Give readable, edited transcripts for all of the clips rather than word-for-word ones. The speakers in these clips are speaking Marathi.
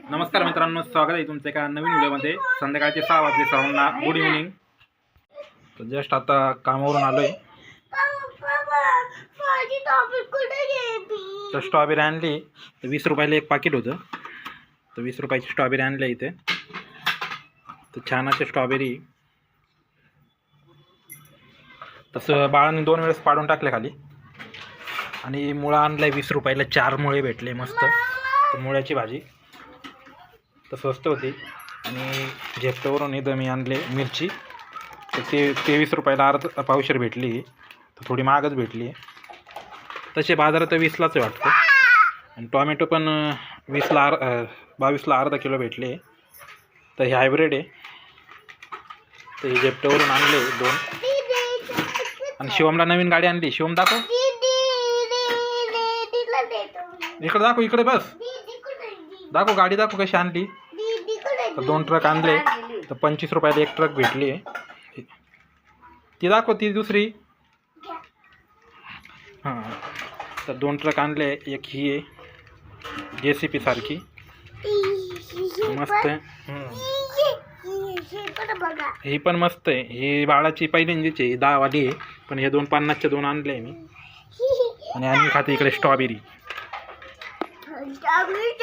नमस्कार मित्रांनो, स्वागत आहे तुमचं एका नवीन व्हिडिओमध्ये. संध्याकाळचे 6 वाजले सर्वांना. Good evening. तर जस्ट आता कामावरून आलोय. तर स्ट्रॉबेरी आणली. तर 20 रुपयाला एक पाकिट होतं. तर 20 रुपयाची स्ट्रॉबेरी आणली इथे. तर छान असे स्ट्रॉबेरी. तसं बाळाने 2 वेळेस पाडून टाकले खाली. आणि मुळा आणलाय 20 रुपयाला 4 मुळे भेटले मस्त. तर मुळ्याची भाजी तर स्वस्त होती. आणि झेप्टोवरून इथं मी आणले मिरची. तर ते 23 रुपयाला अर्धा पावशेर भेटली. तर थोडी महागच भेटली. तसे बाजारात 20लाच वाटतं. आणि टॉमॅटो पण 22ला अर्धा किलो भेटले. तर हे हायब्रिड आहे. तर हे झेप्टोवरून आणले 2. आणि शिवमला नवीन गाडी आणली. शिवम दाखव इकडे, दाखव इकडे, बस दाखव गाडी, दाखव कशी आणली. तर 2 ट्रक आणले. तर 25 रुपयाला एक ट्रक भेटली. ती दाखव, ती दुसरी. हां, तर 2 ट्रक आणले. एक ही आहे JCP सारखी मस्त आहे. ही पण मस्त आहे. ही बाळाची पहिल्यांदीची आहे, 10 वाली आहे. पण हे 250चे 2 आणले मी. आणि खाते इकडे स्ट्रॉबेरी.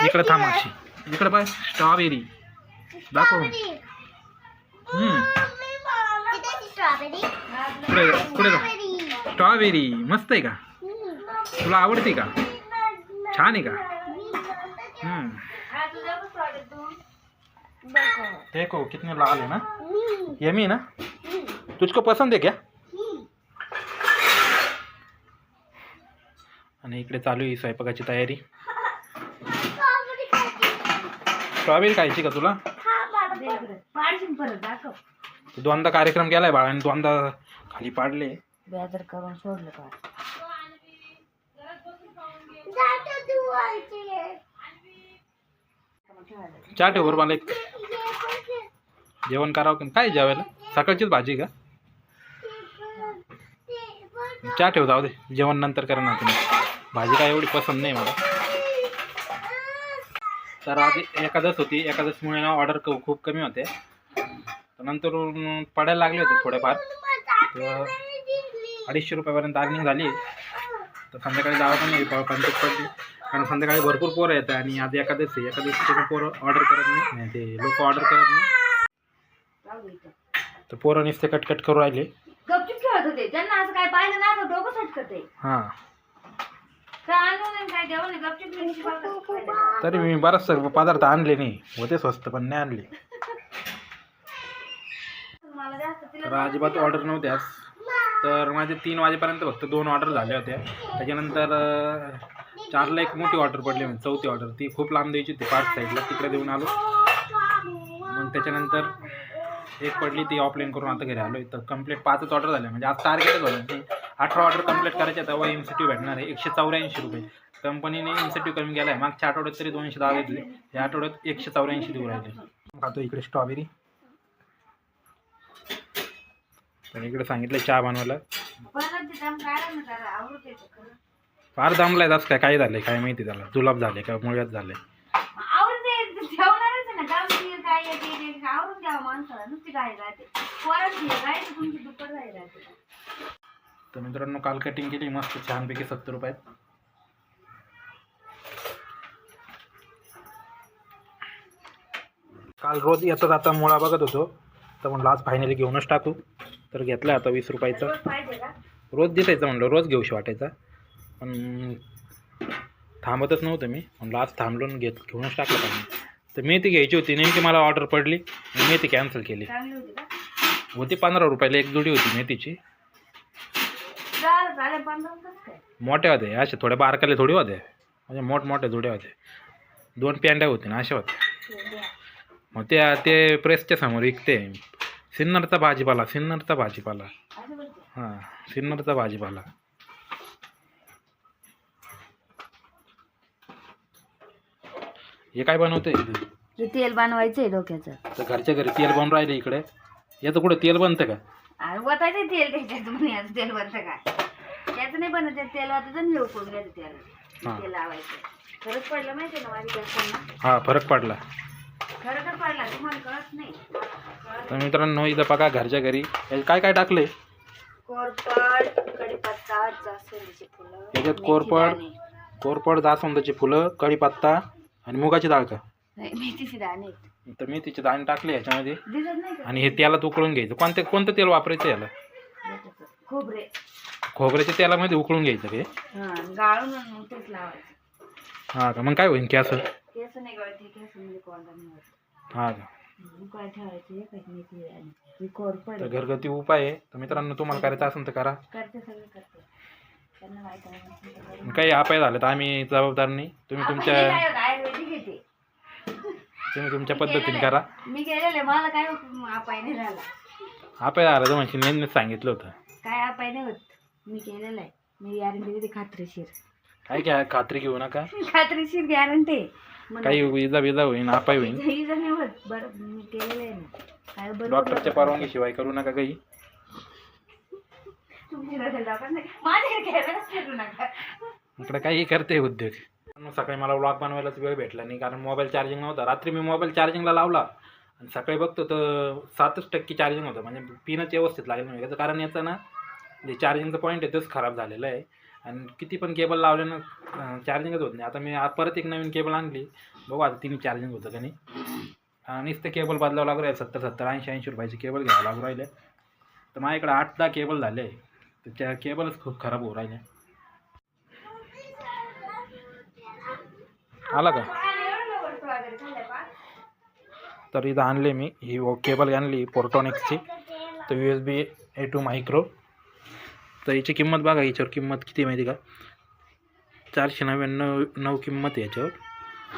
इकडे थांब अशी, इकडे बस. स्ट्रॉबेरी दाखव. पुढे जा. स्ट्रॉबेरी मस्त आहे का? तुला आवडते का? छान आहे का? देखो कितने लाल है ना. यमी ना. तुझको पसंद है क्या? आणि इकडे चालू आहे स्वयंपाकाची तयारी. स्ट्रॉबेरी खायची का तुला? दोनदा कार्यक्रम केलाय बाळाने, दोनदा खाली पाडले. बेदर करून सोडलं का? चहा ठेव बरं, मला एक जेवण करावं. काय जेवायला? सकाळचीच भाजी का? चहा ठेव, जाऊ दे. जेवण नंतर करा ना तुम्ही. भाजी काय एवढी पसंत नाही मला. तर आज एकादश होती. एकादशमुळे ना ऑर्डर खूप कमी होते. तर नंतर पडायला लागले होते थोडेफार. तर 250 रुपयापर्यंत अर्निंग झाली. तर संध्याकाळी जावं पण नाही, पंचायत पडली. कारण संध्याकाळी भरपूर पोरं येतात. आणि आज एकादश आहे. एकादशीचे पोरं ऑर्डर करत नाही, ते लोक ऑर्डर करत नाही. तर पोरं नुसते कटकट करू राहिले. गपचूप खेळत होते. त्यांना असं काय पाहिलं ना तर डोकं सटकते. हां, काय देवाने गपचूप. तरी मी बराच पदार्थ आणले नाही. होते स्वस्त पण नाही आणले. तर अजिबात ऑर्डर नव्हते आज. तर माझे 3 वाजेपर्यंत फक्त 2 ऑर्डर झाल्या होत्या. त्याच्यानंतर 4ला एक मोठी ऑर्डर पडली. म्हणजे 4थी ऑर्डर ती खूप लांब द्यायची होती, 5 साईडला. तिकडे देऊन आलो. मग त्याच्यानंतर एक पडली, ती ऑफलाईन करून आता घरी आलो. तर कंप्लीट 5च ऑर्डर झाल्या. म्हणजे आज टार्गेटच होतं. 18 ऑर्डर कंप्लीट करायचे. तेव्हा इन्सेंटिव्ह भेटणार आहे 184 रुपये. कंपनीने इन्सेंटिव्ह कमी केला आहे. मागच्या आठवड्यात तरी 210 घेतले. या आठवड्यात 184 देऊ राहिले. खातो इकडे स्ट्रॉबेरी. तर इकडे सांगितलं चहा बनवायला. फार दमलाय. जास्त काय झालंय काय माहिती त्याला. जुलाब झाले का मुळ्यात झाले. तर मित्रांनो, काल कटिंग केली मस्त छानपैकी 70 रुपयात. काल रोज येतात. आता मुळा बघत होतो. तर म्हणलं आज फायनली घेऊनच टाकू. तर घेतला आता 20 रुपयाचा. रोज दिसायचं म्हणलं, रोज घेऊशी वाटायचा. पण थांबतच नव्हतं मी. म्हणलं आज थांबलो घेऊनच टाकलं पाहिजे. तर मेथी घ्यायची होती. नेमकी मला ऑर्डर पडली. मेथी कॅन्सल केली. होती 15 रुपयाला एक जुडी होती मेथीची. मोठ्या होते अशा, थोड्या बारकाले थोडी होते. म्हणजे मोठमोठ्या जुड्या होत्या. 2 पेंड्या होत्या ना अशा होत्या. मग ते प्रेसच्या समोर विकते. सिन्नरचा भाजीपाला. हां, सिन्नरचा भाजीपाला. हे काय बनवते? तेल बनवायचंय डोक्याचं. तर घरच्या घरी तेल बनवून राहिले इकडे. याचं कुठे तेल बनतं का? वतायचं तेल त्याच्यात. तेल बनतं का? त्याचं नाही बनत. तेल वाटायचं आणि उकळून घ्यायचं. तेल लावायचं. फरक पडला माहिती ना माझी करताना. हा फरक पडला. खरं पडला तुम्हाला कळत नाही. तर मित्रांनो इथं बघा घरच्या घरी काय काय टाकले कोरपड, कढीपत्ता, जास्वंदीची फुलं, याच्यात मेथी दाणे. कोरपड जास्वंदाची फुलं कढीपत्ता आणि मुगाची डाळ का नाही, मेथीची दाणे. तर मेथीचे दाणे टाकले याच्यामध्ये दिसत नाही का? आणि हे तेलात उकळून घ्यायचं. कोणतं तेल वापरायचं याला खोबरे. खोबऱ्याच्या तेलामध्ये उकळून घ्यायचं ते. हा गाळून मग तेच लावायचं. हा का मग काय होईल की असं केस नाही गळते, केस म्हणजे कोंडा नाही होत. हा का उकळ ठेवायचे काही मेथी दाणे. ही कोरपड तर घरगुती उपाय आहे. तर मित्रांनो तुम्हाला करायचं असेल तर करा. करते, सगळे करते. त्यांना माहित आहे. काही अपाय झालं तर आम्ही जबाबदार नाही. तुम्ही आयुर्वेदिक घेते. तुमच्या पद्धतीने करा. मी केलेलं मला काय अपाय नाही झाला. अपाय झालं तर म्हणजे नेहमीच सांगितलं होतं. काय अपाय नाही होत. मी केलेलं आहे. मी गॅरंटी देते खात्रीशीर. काय घ्या खात्री घेऊ नका. खात्रीशीर गॅरंटी. काही विजा विजा होईन अपाय होईन. इजा नाही होत. बरं मी केलेलं आहे ना. काय बरं डॉक्टरच्या परवानगी शिवाय करू नका काही. इकडे काही करते उद्योग. सकाळी मला व्लॉग बनवायलाच वेळ भेटला नाही कारण मोबाईल चार्जिंग नव्हता. रात्री मी मोबाईल चार्जिंगला लावला आणि सकाळी बघतो तर 7% चार्जिंग होतं. म्हणजे पिनच व्यवस्थित लागेल नाही. याचं कारण याचं ना जे चार्जिंगचं पॉईंट आहे तेच खराब झालेलं आहे आणि किती पण केबल लावल्यानं चार्जिंगच होत नाही. आता मी परत एक नवीन केबल आणली. बघू आता तिने चार्जिंग होतं का नाही. नुसतं केबल बदलावं लागू राहिले. 70 80 रुपयाचे केबल घ्यावं लागू राहिले. तर माझ्याकडे 8-10 केबल झाले. तर त्या केबलच खूप खराब होऊ राहिले. आला का तर इथं आणले मी ही केबल आणली पोर्टॉनिक्सची. तर USB A2 मायक्रो. तर याची किंमत बघा. याच्यावर किंमत किती माहिती का 499 किंमत आहे याच्यावर.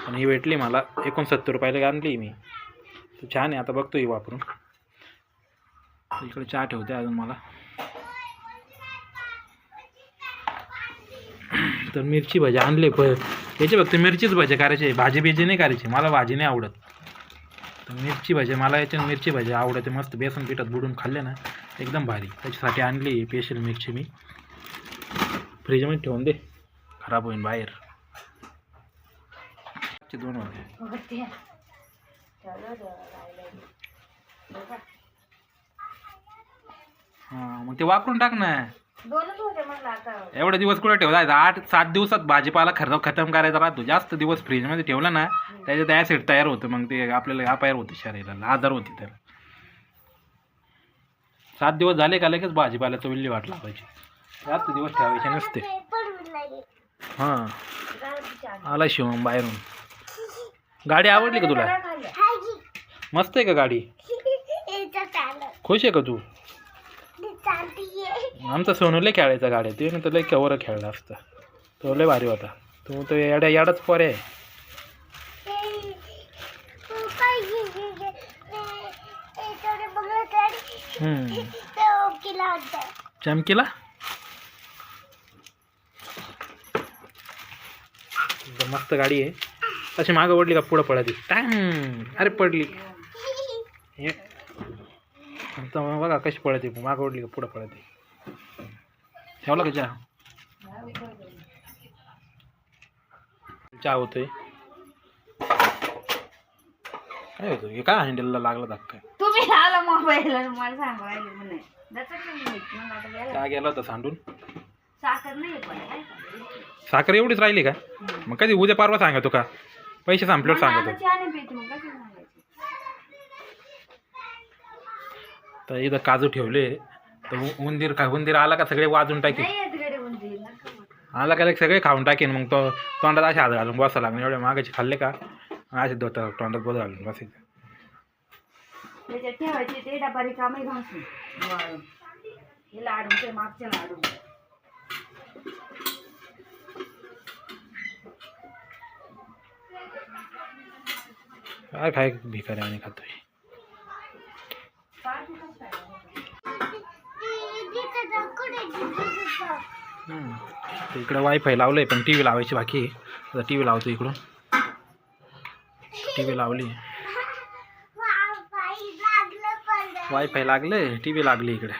आणि ही भेटली मला 69 रुपयाला आणली मी. तर छान आहे. आता बघतो ही वापरून. इकडे चहा ठेवते अजून मला. तर मिरची भजी आणले याचे फक्त मिरचीच भजी करायचे. भाजी बिजी नाही करायची. मला भाजी नाही आवडत. तर मिरची भजी मला याच्या मिरची भजी आवडते. मस्त बेसन पिठात बुडून खाल्ले ना एकदम भारी. त्याच्यासाठी आणली स्पेशल मिरची मी. फ्रीजमध्ये ठेवून दे खराब होईन बाहेर. 2 होते. हां मग ते वापरून टाक ना. 2च होते म्हणलं आता. एवढे दिवस कुठे ठेवता 8-7 दिवसात भाजीपाला खतम करायचा राहतो. जास्त दिवस फ्रीजमध्ये ठेवला ना त्याच्यात ॲसिड तयार होतं. मग ते आपल्याला अपायर होते शरीराला आजार होते. तर 7 दिवस झाले का लगेच भाजीपाल्याचं विल्हेवाट लावायची. जास्त दिवस ठेवायचे नसते. हां आला शिवम बाहेरून. गाडी आवडली का तुला. मस्त आहे का गाडी. खुश आहे का तू. आमचा सोनू लय खेळायचा गाड्या. ते तर लय केवरं खेळला असता. तो लय भारी होता. तो तर याडाच पोरे आहे. चमकीला मस्त गाडी आहे. तशी मागं ओढली का पुढं पडती. अरे पडली. बघा कशी पडते. मागं ओढली का पुढं पडते. ठेवला का चहा. चहा होतोय. काय होतं हे काय हँडलला लागला धक्का. तुम्ही लावला मोबाईल मला सांगा राहिले म्हणे. चहा गेला होता सांडून. साखर नाही पण साखर एवढीच राहिली का. मग कधी उद्या परवा सांगतो का. पैसे संपल्यावर सांगतो. तर इथं काजू ठेवले. तर उंदीर आला का सगळे वाजून टाकेन. आला का सगळे खाऊन टाकेन. मग तो तोंडात असे हात घालून बसायला लागणार. एवढे मागाचे खाल्ले का असे तोंडात बोध घालून बसायचं. ठेवायचे ते डबा रिकामे घासून वाळून हे लाडू ते मागचे लाडू. काय खाय भिकारी आणि खातोय. इकडे वायफाय लावलंय पण टी व्ही लावायची बाकी आहे. आता टी व्ही लावतो. इकडून टी व्ही लावली. वायफाय लागले टी व्ही लागली इकडे.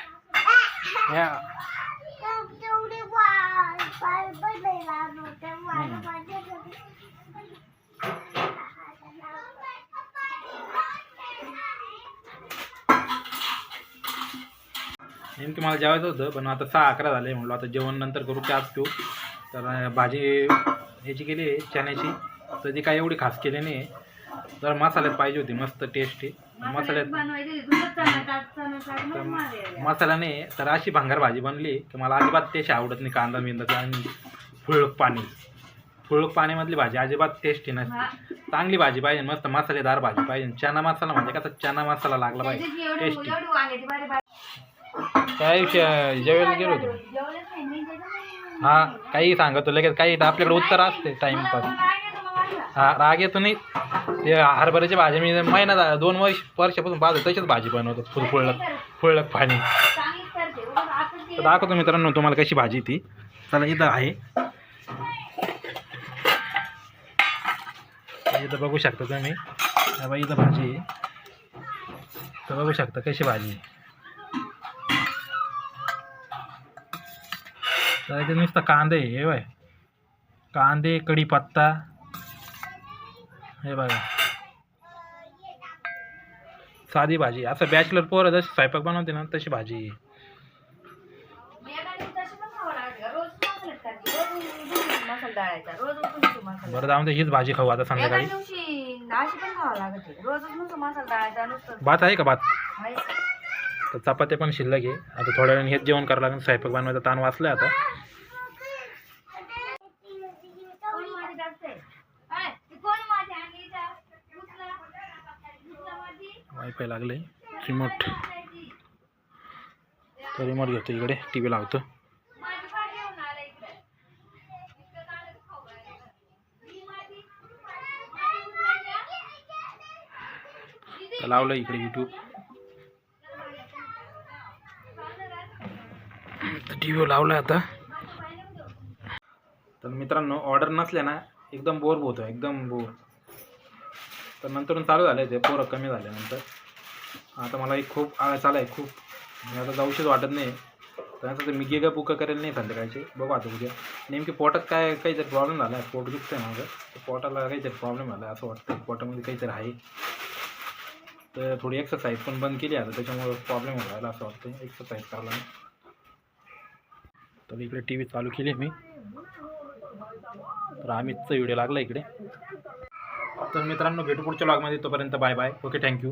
नेमकी मला जेवायचं होतं पण आता 6-11 झाले, म्हणलो आता जेवण नंतर करू, चहाच पिऊ. तर भाजी ह्याची केली आहे चण्याची, तर ती काय एवढी खास केली नाही. जर मसाल्यात पाहिजे होती मस्त टेस्टी मसाल्यात. मसाल्याने तर अशी भांगर भाजी बनली की मला अजिबात टेस्ट आवडत नाही. कांदा बिंदाचा आणि फुळक पाण्यामधली भाजी अजिबात टेस्टी नसते. चांगली भाजी पाहिजे, मस्त मसालेदार भाजी पाहिजे. चना मसाला म्हणजे का चना मसाला लागला पाहिजे टेस्टी. काय जेवायला गेलो होतो. हा काही सांगतो लगेच, काही आपल्याकडे उत्तर असते टाइमपास. हा राग येतो नाही. ते हरभऱ्याची भाजी मी महिना 2 वर्षापासून पाहतो तशीच भाजी बनवतो, फुळक पाणी. तर दाखवतो मित्रांनो तुम्हाला कशी भाजी ती. चला इथं आहे, इथं बघू शकता तुम्ही. इथं भाजी आहे, तर बघू शकता कशी भाजी. तर इथे नुसतं कांदे हे बाय, कांदे कढीपत्ता हे बघा. साधी भाजी, असं बॅचलर पोरं जशी स्वयंपाक बनवते ना तशी भाजी. बरं जाऊन हीच भाजी खाऊ आता संध्याकाळी. भात आहे का भात? तर चपात्या पण शिल्लक आहे. आता थोड्या वेळाने हेच जेवण करावं लागेल. स्वयंपाक बनवायचा ताण वाचलाय आता. वायफाय लागले, रिमोट. तर रिमोट घेतो इकडे, टी व्ही लावतो. लावलं इकडे यूट्यूब. टी व्ही लावलं आता. तर मित्रांनो ऑर्डर नसल्या ना एकदम बोर होतो, एकदम बोर. तर नंतर चालू झालं ते पोरं कमी झाल्यानंतर. आता मला एक खूप आळस आला आहे, खूप. आता जाऊशीच वाटत नाही. त्यानंतर मी गिगा बुका करेल नाही संध्याकाळचे. बघू आता उद्या. नेमकी पोटात काहीतरी प्रॉब्लेम झाला आहे, पोट दुखतं आहे माझं. पोटाला काहीतरी प्रॉब्लेम झाला आहे असं वाटतं, पोटामध्ये काहीतरी आहे. तर थोडी एक्सरसाइज पण बंद केली आता, त्याच्यामुळे प्रॉब्लेम व्हायला असं वाटतं. एक्सरसाइज करायला. तर इकडे टी व्ही चालू केली मी. तर आम्हीचा व्हिडिओ लागला इकडे. तर मित्रांनो भेटू पुढच्या व्लॉगमध्ये. तोपर्यंत बाय बाय. Okay, thank you.